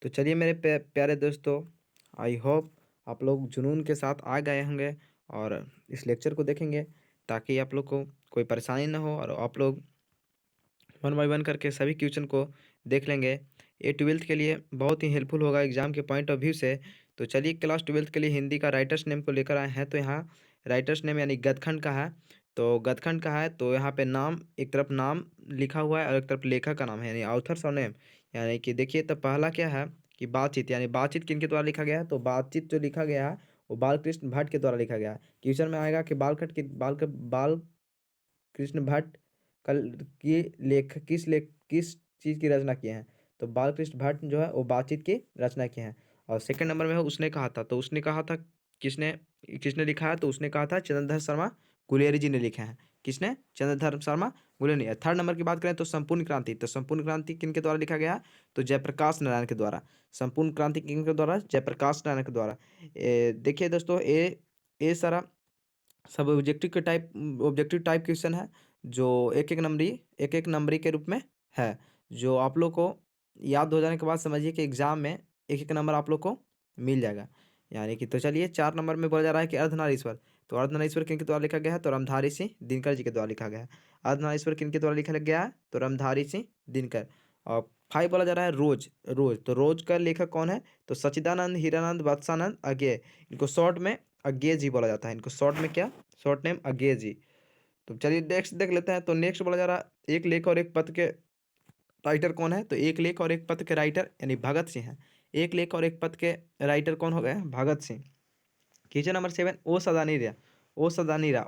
तो चलिए मेरे प्यारे दोस्तों, आई होप आप लोग जुनून के साथ आ गए होंगे और इस लेक्चर को देखेंगे ताकि आप लोग को कोई परेशानी ना हो और आप लोग वन बाय वन करके सभी क्वेश्चन को देख लेंगे। ये ट्वेल्थ के लिए बहुत ही हेल्पफुल होगा एग्जाम के पॉइंट ऑफ व्यू से। तो चलिए क्लास ट्वेल्थ के लिए हिंदी का राइटर्स नेम को लेकर आए हैं। तो यहाँ राइटर्स नेम यानी गदखंड का है। तो गदखंड का है तो यहाँ पे नाम, एक तरफ नाम लिखा हुआ है और एक तरफ लेखक का नाम है यानी ऑथर्स और नेम। यानी कि देखिए, तो पहला क्या है कि बातचीत, यानी बातचीत किनके द्वारा लिखा गया है। तो बातचीत जो लिखा गया है वो बालकृष्ण भट्ट के द्वारा लिखा गया है। क्वेश्चन में आएगा कि बाल कृष्ण भट्ट कल की लेख किस चीज़ की रचना किए हैं। तो बालकृष्ण भट्ट जो है वो बातचीत की रचना किए हैं। और सेकंड नंबर में है उसने कहा था। तो उसने कहा था किसने किसने लिखा है। तो उसने कहा था चंद्रधर शर्मा गुलेरी जी ने लिखे हैं। किसने? चंद्रधर शर्मा गुलेरी। थर्ड नंबर की बात करें तो संपूर्ण क्रांति। तो संपूर्ण क्रांति किनके द्वारा लिखा गया है। तो जयप्रकाश नारायण के द्वारा। संपूर्ण क्रांति किनके द्वारा? जयप्रकाश नारायण के द्वारा। देखिए दोस्तों, ये सारा सब ऑब्जेक्टिव टाइप क्वेश्चन है जो एक एक नंबरी के रूप में है, जो आप लोग को याद हो जाने के बाद समझिए कि एग्जाम में एक एक नंबर आप लोग को मिल जाएगा। यानी कि तो चलिए 4 नंबर में बोला जा रहा है कि अर्धनारीश्वर। तो अर्धनारीश्वर किनके द्वारा लिखा गया है। तो रामधारी सिंह दिनकर जी के द्वारा लिखा गया है। अर्धनारीश्वर किनके द्वारा लिखा गया है। तो रामधारी सिंह दिनकर। और 5 बोला जा रहा है रोज। रोज, तो रोज का लेखक कौन है। तो सच्चिदानंद हीरानंद वत्सानंद अज्ञेय। इनको शॉर्ट में अज्ञेय जी बोला जाता है। इनको शॉर्ट में क्या? शॉर्ट नेम अज्ञेय जी। तो चलिए नेक्स्ट देख लेते हैं। तो नेक्स्ट बोला जा रहा है एक लेख और एक पत्र के राइटर कौन है। तो एक लेख और एक पत्र के राइटर यानी भगत सिंह है। एक लेख और एक पत्र के राइटर कौन हो गए? भगत सिंह। क्वेश्चन नंबर 7, ओ सदानीरा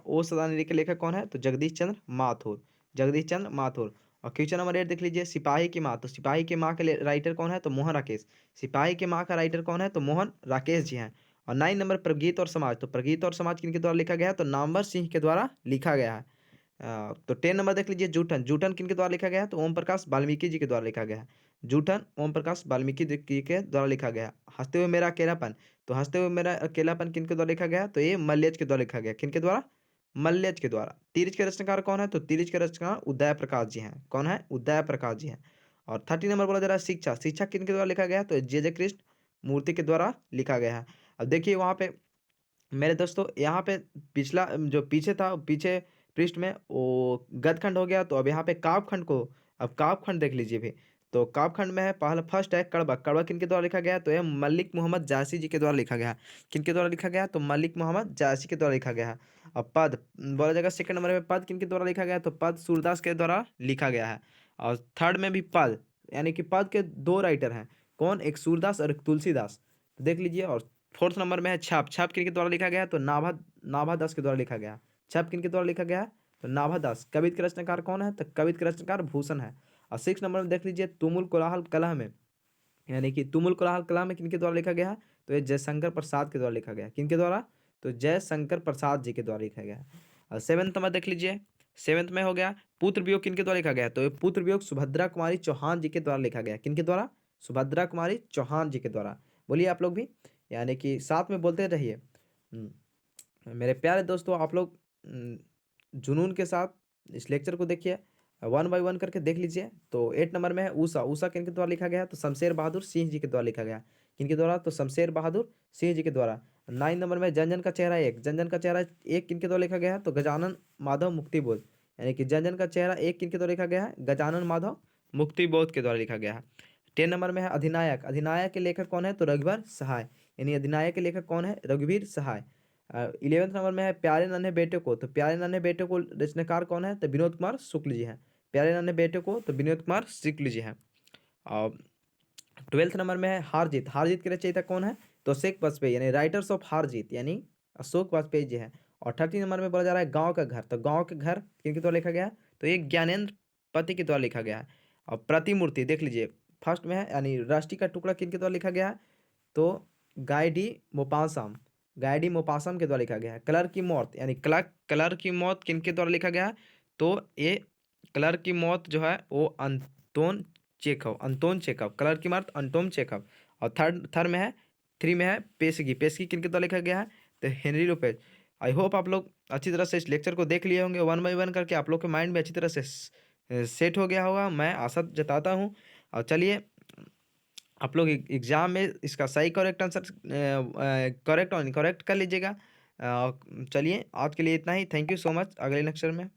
के लेखक कौन है। तो जगदीश चंद्र माथुर। जगदीश चंद्र माथुर। और क्वेश्चन नंबर 8 देख लीजिए, सिपाही की माँ। तो सिपाही की माँ के राइटर कौन है। तो मोहन राकेश। सिपाही की माँ का राइटर कौन है। तो मोहन राकेश जी हैं। और 9 नंबर प्रगीत और समाज। तो प्रगीत और समाज किनके द्वारा लिखा गया है। तो नामवर सिंह के द्वारा लिखा गया है। तो 10 नंबर देख लीजिए, जूठन। जूठन किनके द्वारा लिखा गया है। तो ओम प्रकाश वाल्मीकि जी के द्वारा लिखा गया है। जूठन ओम प्रकाश वाल्मीकि जी के द्वारा लिखा गया है। हंसते हुए मेरा अकेलापन। तो हंसते हुए मेरा अकेलापन किनके द्वारा लिखा गया। तो ये मल्लेज के द्वारा लिखा गया। किनके द्वारा? मल्लेज के द्वारा। तीरज के रचनाकार कौन है। तो तीरज के रचनाकार उदय प्रकाश जी हैं। कौन है? उदय प्रकाश जी हैं। और 30 नंबर बोला जा रहा है शिक्षा। शिक्षा किनके द्वारा लिखा गया है। तो जे कृष्ण मूर्ति के द्वारा लिखा गया है। अब देखिए वहाँ पे मेरे दोस्तों, यहाँ पे पिछला जो पीछे था, पीछे पृष्ठ में वो गदखंड हो गया। तो अब यहाँ पे काव्यखंड को, अब काव्यखंड देख लीजिए भी। तो काव्यखंड में है पहला फर्स्ट है कड़वा। कड़वा किनके द्वारा लिखा गया है। तो यह मलिक मोहम्मद जायसी जी के द्वारा लिखा गया है। किनके द्वारा लिखा गया है। तो मलिक मोहम्मद जायसी के द्वारा लिखा गया है। अब पद बोला जाएगा सेकंड नंबर में, पद किनके द्वारा लिखा गया है। तो पद सूरदास के द्वारा लिखा गया है। और थर्ड में भी पद, यानी कि पद के 2 राइटर हैं। कौन? एक सूरदास और एक तुलसीदास। तो देख लीजिए। और फोर्थ नंबर में है छाप। छाप किनके द्वारा लिखा गया है। तो नाभा दास के द्वारा लिखा गया है। छाप किनके द्वारा लिखा गया है। तो नाभा दास। कवित के रचनाकार कौन है। तो कवित के रचनाकार भूषण है। और 6 नंबर में देख लीजिए, तुमुल कोलाहल कलह में, यानी कि तुमुल कोलाहल कलह में किनके द्वारा लिखा गया है। तो ये जयशंकर प्रसाद के द्वारा लिखा गया है। किनके द्वारा? तो जयशंकर प्रसाद जी के द्वारा लिखा गया है। और 7th में देख लीजिए, 7th में हो गया पुत्र वियोग किनके द्वारा लिखा गया है। तो ये पुत्र वियोग सुभद्रा कुमारी चौहान जी के द्वारा लिखा गया है। किनके द्वारा? सुभद्रा कुमारी चौहान जी के द्वारा। बोलिए आप लोग भी, यानी कि साथ में बोलते रहिए। मेरे प्यारे दोस्तों, आप लोग जुनून के साथ इस लेक्चर को देखिए, वन बाय वन करके देख लीजिए। तो 8 नंबर में है ऊषा। ऊषा किनके द्वारा लिखा गया है। तो शमशेर बहादुर सिंह जी के द्वारा लिखा गया है। किनके द्वारा? तो शमशेर बहादुर सिंह जी के द्वारा। 9 नंबर में जनजन का चेहरा एक। जनजन का चेहरा एक किनके द्वारा लिखा गया है। तो गजानन माधव मुक्तिबोध। यानी कि जनजन का चेहरा एक किनके द्वारा लिखा गया है। गजानन माधव मुक्तिबोध के द्वारा लिखा गया है। 10 नंबर में है अधिनायक। अधिनायक के लेखक कौन है। तो रघुवीर सहाय। यानी अधिनायक के लेखक कौन है। रघुवीर सहाय। 11th नंबर में है प्यारे नन्हे बेटे को। तो प्यारे नन्हे बेटे को रचनाकार कौन है। तो विनोद कुमार शुक्ल जी हैं। प्यारे नन्हे बेटे को तो विनोद कुमार शुक्ल जी हैं। और 12th नंबर में है हार जीत। हार जीत के रचयिता कौन है। तो अशोक वाजपेयी, यानी राइटर्स ऑफ हार जीत यानी अशोक वाजपेयी जी हैं। और 30 नंबर में बोला जा रहा है गाँव का घर। तो गाँव के घर किनके द्वारा लिखा गया है। तो ये ज्ञानेंद्र पति के द्वारा लिखा गया है। और प्रतिमूर्ति देख लीजिए, फर्स्ट में है यानी राष्ट्रीय का टुकड़ा किनके द्वारा लिखा गया है। तो गाइडी मोपासम। गाइडी मोपासम के द्वारा लिखा गया है। कलर की मौत, यानी कलर की मौत किनके द्वारा लिखा गया है। तो ये कलर की मौत जो है वो अंतोन चेखव। कलर की मौत अंटोन चेखव। और थर्ड में है, 3 में है पेशगी। पेशगी किनके द्वारा लिखा गया है। तो हेनरी लोपेज। आई होप आप लोग अच्छी तरह से इस लेक्चर को देख लिए होंगे वन बाय वन करके। आप लोग के माइंड में अच्छी तरह से सेट हो गया होगा, मैं आशा जताता हूँ। और चलिए आप लोग एग्जाम में इसका सही करेक्ट आंसर करेक्ट और इनकरेक्ट कर लीजिएगा। चलिए आज के लिए इतना ही। Thank you so much. अगले लेक्चर में